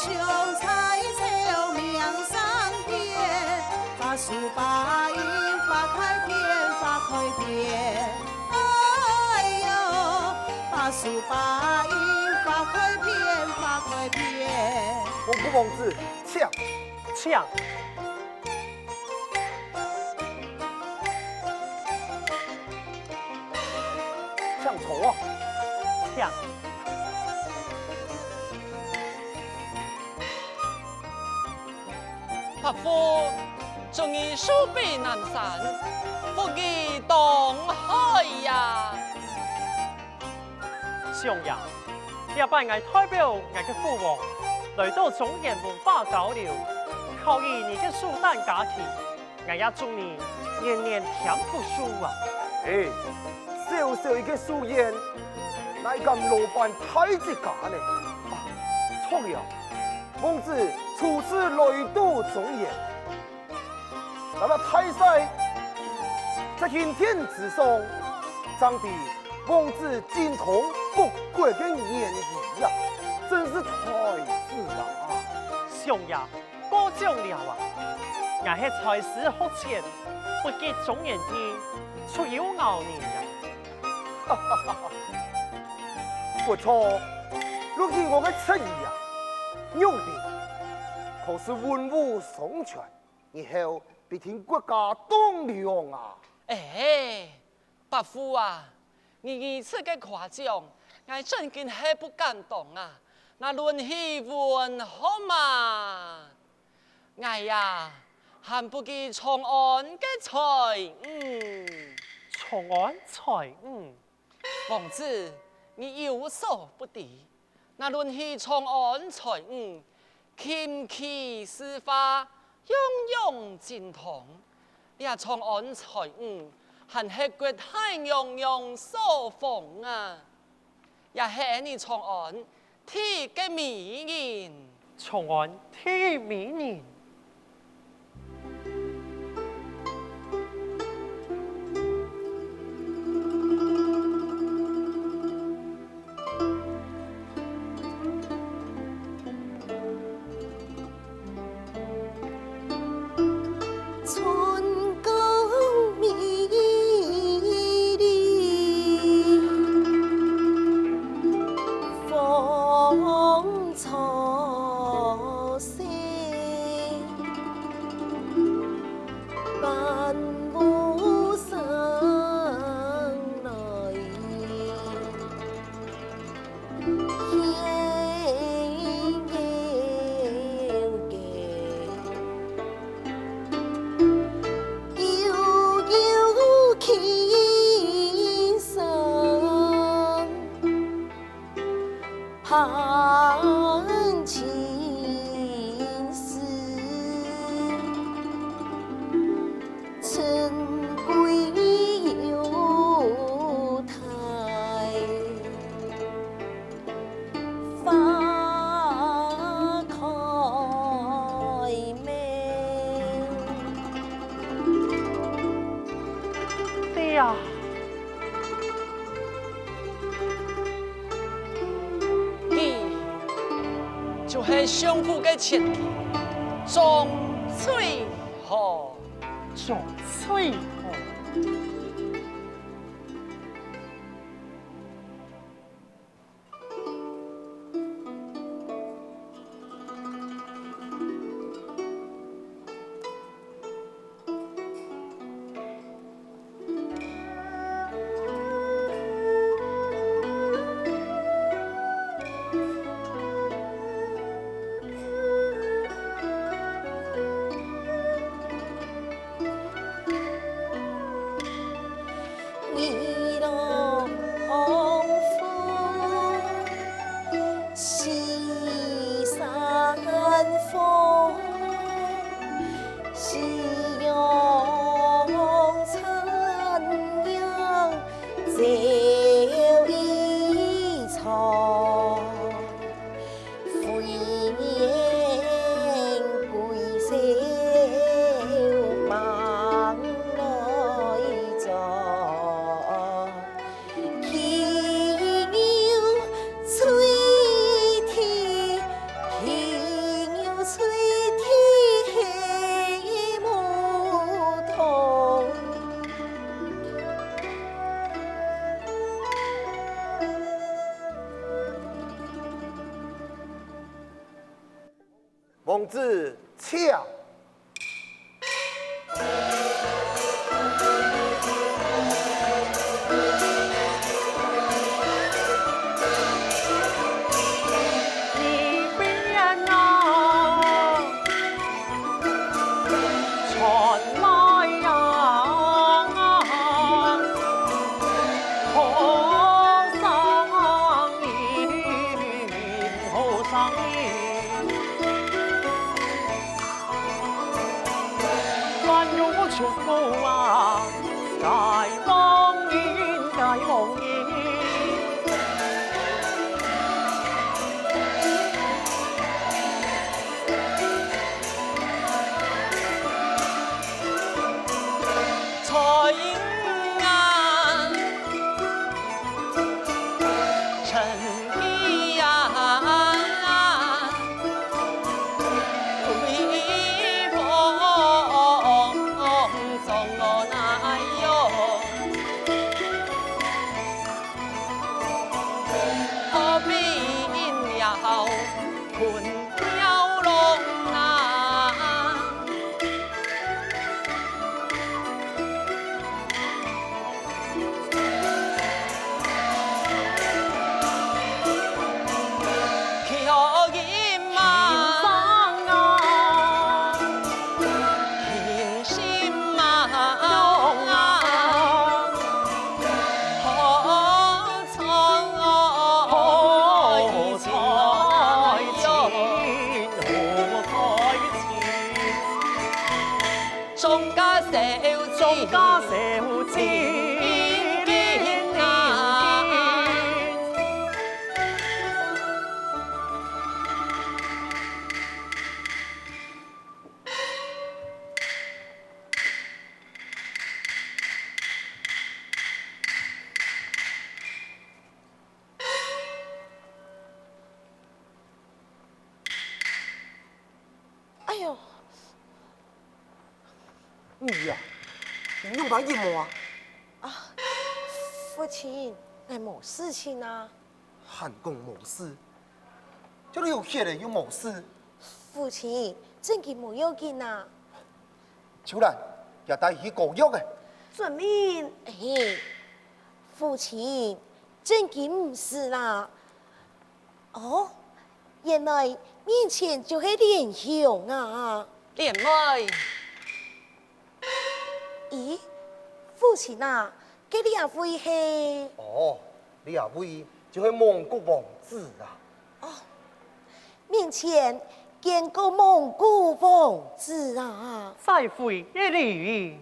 雄才朝命上天，把树把荫花开遍，花开遍。哎呦，把树把荫花开遍，花开遍。蒙古王子，抢！抢头啊！抢！伯父终于守备南山，福义东海呀！上爷，也拜我代表我嘅父王来到中原文化交流，考验你嘅书旦家庭，我也祝你年年添福书啊！哎，小小一个书院，乃咁劳烦太子家呢？啊，错了，孟子初次来到中原，那么太宰在先天之上，长得孟子精通各国的言语呀，真是太子了啊！上爷过奖了啊！我係才思学浅，不及中原天，出有熬年呀！哈哈哈！不错，如今我的出意啊，用的可是文武双全，以后必听国家栋梁啊！哎，伯父啊，你如此嘅夸奖，我真见係不敢当啊！那论起文好嘛？哎呀，还不及长安嘅才，长安才王子，你有所不敌。那论起长安才琴棋书画样样精通。你啊长安才还係國太洋洋所逢啊！也係你長安鐵嘅美人。長安鐵美人。盼情丝，春归有台，花开美。对呀。就是相互嘅前提，種翠河，種翠河。翠天。孟子请。哎呦，你呀，你用把什么啊？父亲，那某事情啊？汉公某事，这里有血的有某事。父亲，真嘅冇要紧啊。秋兰也带去狗肉的。遵命。哎，父亲，真嘅唔是啦。哦，原来面前就係蓮香啊！莲妹，咦，父親啊，佢哋也會係哦，你也會就係蒙古王子啊。面前見過蒙古王子啊！再會一禮。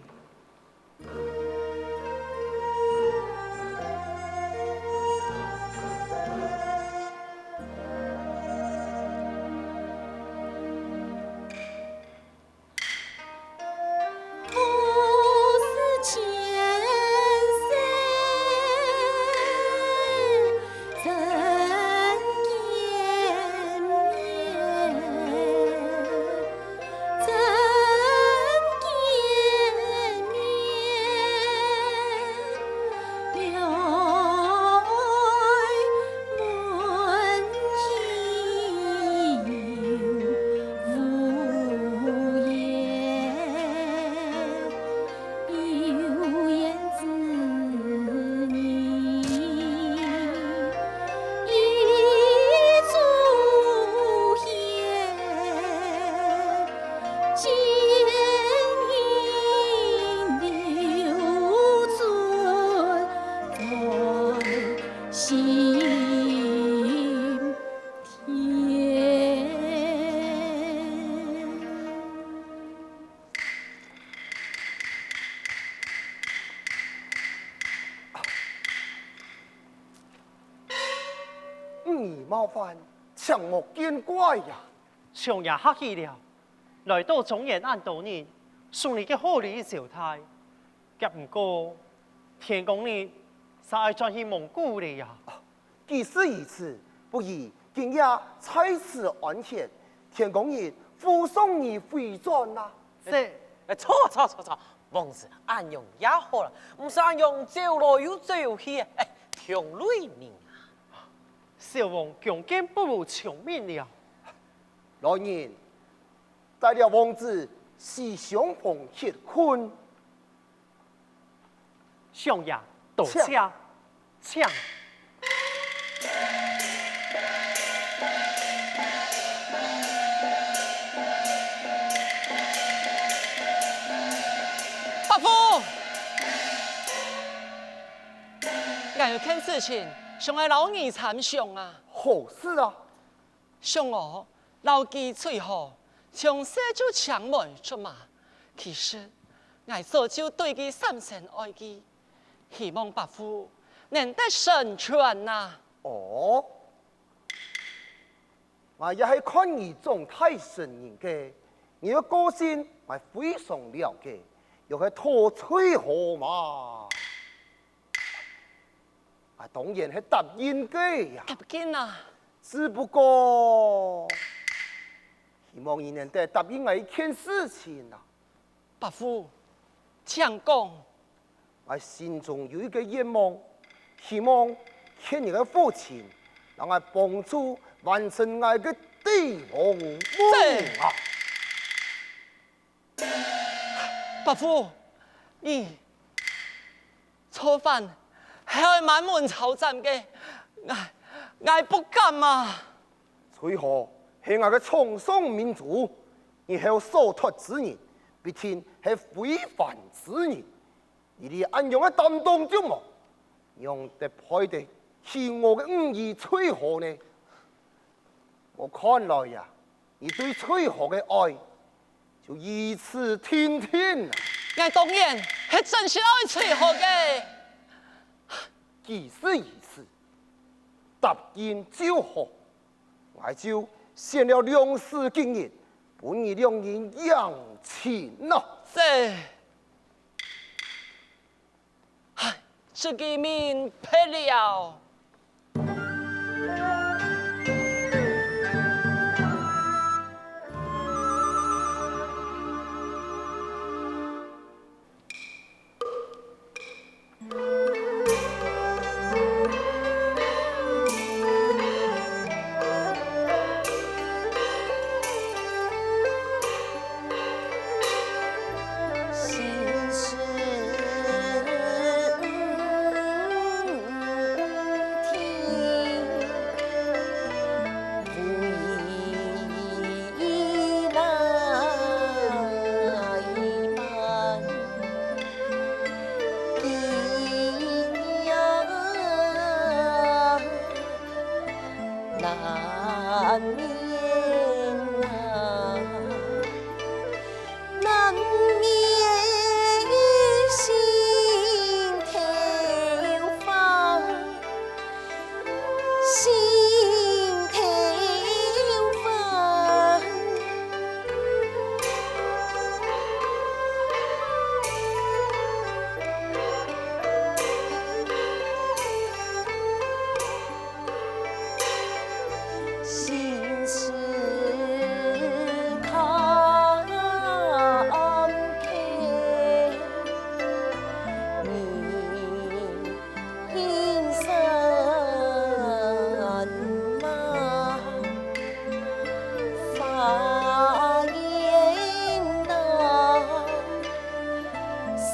冒犯，强莫见怪呀！上也客氣了，來到總言安多年，送你嘅好禮招待，夾唔過天公你實係轉去蒙古嚟呀！既是如此，不如今夜在此安歇，天公爺護送你回轉啦。是，錯，王子安用也好啦，唔是安用走來又走去，哎，強累命啊！小王強健不如長命了。來年带了王子是相逢结婚。上爷，倒车，请。伯父，我有件事情想爱老二参详啊。好事啊！想我老鸡最好，从小就抢门出马。其实我早就对佢深深爱佢，希望伯父能得成全呐。哦，我也係看你種太神人嘅，你嘅個性我非常了解，又係拖吹河嘛。啊，當然係答應嘅呀。急緊啊！只不過希望你能得答應我一件事情啊。伯父，請講。我心中有一個願望，希望欠你嘅父親，讓我幫助完成我嘅帝王夢啊！伯父，你錯犯係滿門抄斬嘅，我不敢啊！最後係我嘅創傷民族，以後所託之人，必定係非凡之人。你哋安樣嘅擔當就冇，讓得派地是我嘅五義吹河呢？我看來呀，你對吹河嘅愛就如此天天啊！我當然係真心愛吹河嘅。既是如此，答應就好，我就獻了兩世經驗，本你兩人養親呐。是。这个明白了。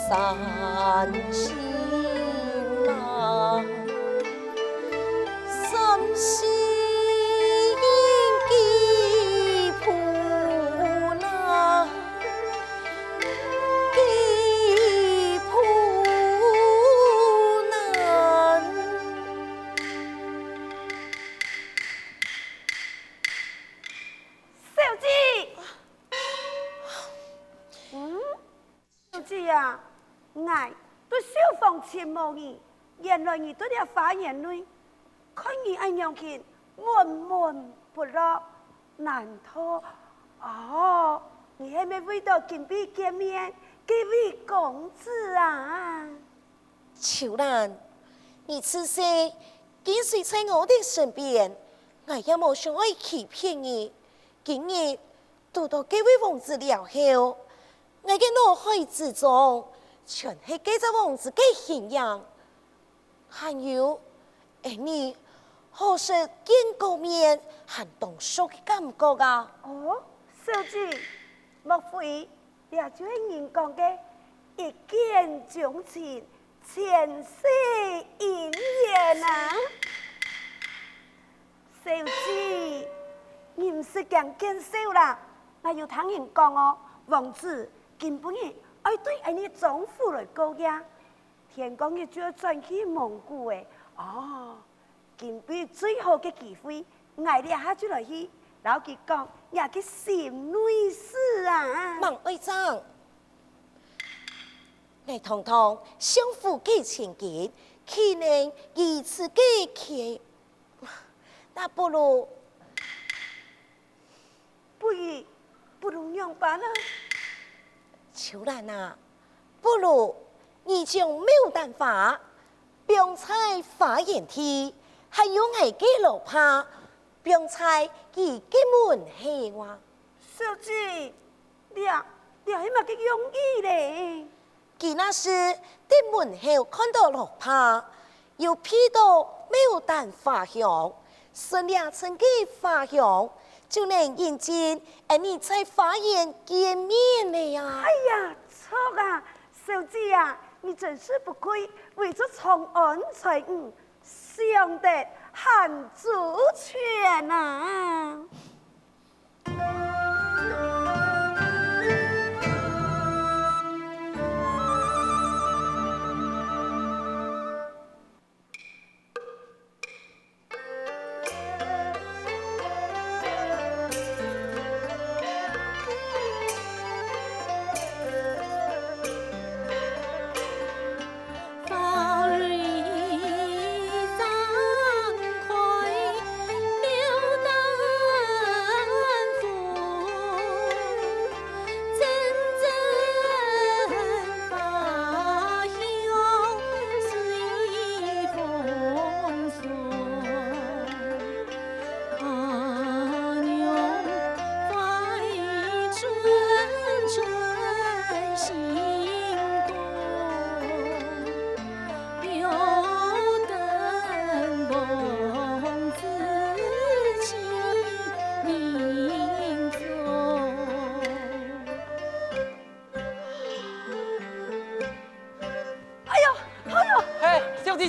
散心啊，心心寄付那，寄付难。小姐，小姐呀，我都消防前无你，原来你都在花园内，看你安样见闷闷不乐，难脱。哦，你还没为到金币见面，这位公子啊？秋兰，你此时跟随在我的身边，我也无想爱欺骗你。今日读到这位王子了后，我的脑海之中全是这个王子的形象。还有，你何时见过面，还动手的感觉啊？哦，小姐，莫非也就是人讲的一见钟情，前世姻缘啊？小姐，你唔是讲见笑啦？那有听人讲哦，王子根本日爱对爱你丈夫来告呀。天公日就要转去蒙古诶，哦，根本最好嘅机会，挨了下就来去，然后佢讲也去心内事啊。孟会长，你堂堂相夫给情结，岂能以此给结？那不如不如样办啊？秋兰啊，不如你将牡丹花、并采花言梯，还有爱给老怕，并采几个门黑哇。小姐，你係咪嘅用意咧？佢那是在門後看到落帕，又披到牡丹花香，順兩層嘅花香，就能迎接你在花園見面了呀！哎呀，錯啊，小姐啊，你真是不愧為咗長安才想得很周全啊！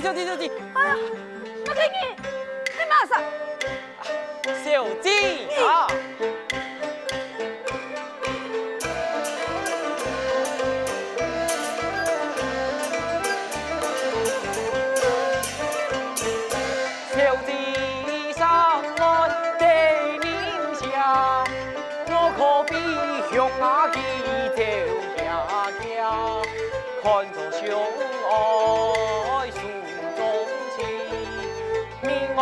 小姐，哎呀，我睇你，你马上，小姐啊！小姐上岸对您下，我可比熊阿弟走家家，看着相爱诉衷情，命我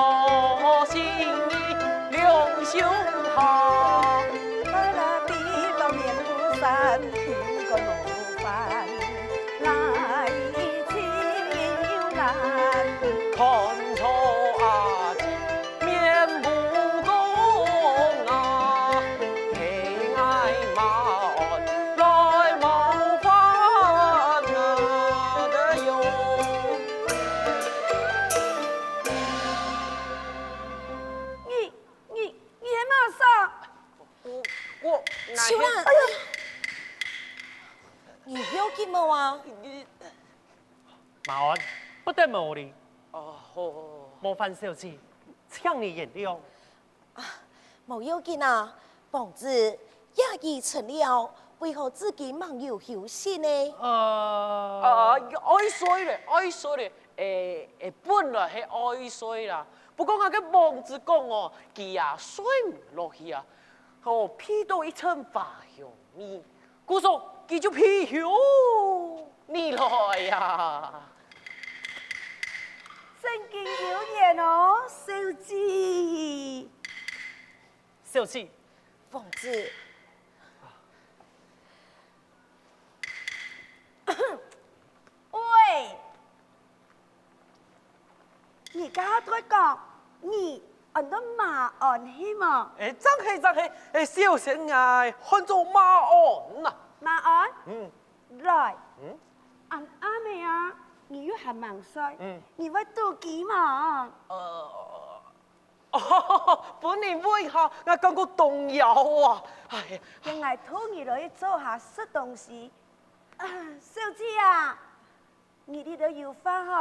心意两相下。来了地到面不山，听个路翻，来就难。看错阿姐面不公啊，黑爱马鞍来冒犯啊的哟。你还马上？我小兰，哎呀，你要紧冇啊？马鞍不得无礼，哦好。模范小姐，请你原谅。冇要紧啊，房子也已成了，为何自己忙有休息呢？爱衰咧，爱衰咧，本来系爱衰啦，不过我个王子讲哦，佢啊睡唔落去啊，哦披到一层花香味，故说佢就披香你来呀。真经有缘哦，小姐。小姐，房子，喂，你家在讲你按到马鞍去嘛？真系，小生啊，看做马鞍呐。马鞍，來，嗯按阿妹啊，你又還忙衰，嗯你會妒忌嘛？哦，本年會下，我感覺動搖啊！哎，今日討你來做下食東西。小姐啊，你哋都要翻學，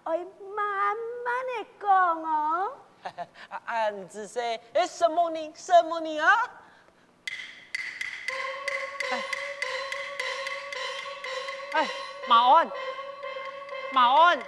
我慢慢地講哦。俺只是什麼呢？什麼呢啊？哎，馬鞍，馬鞍。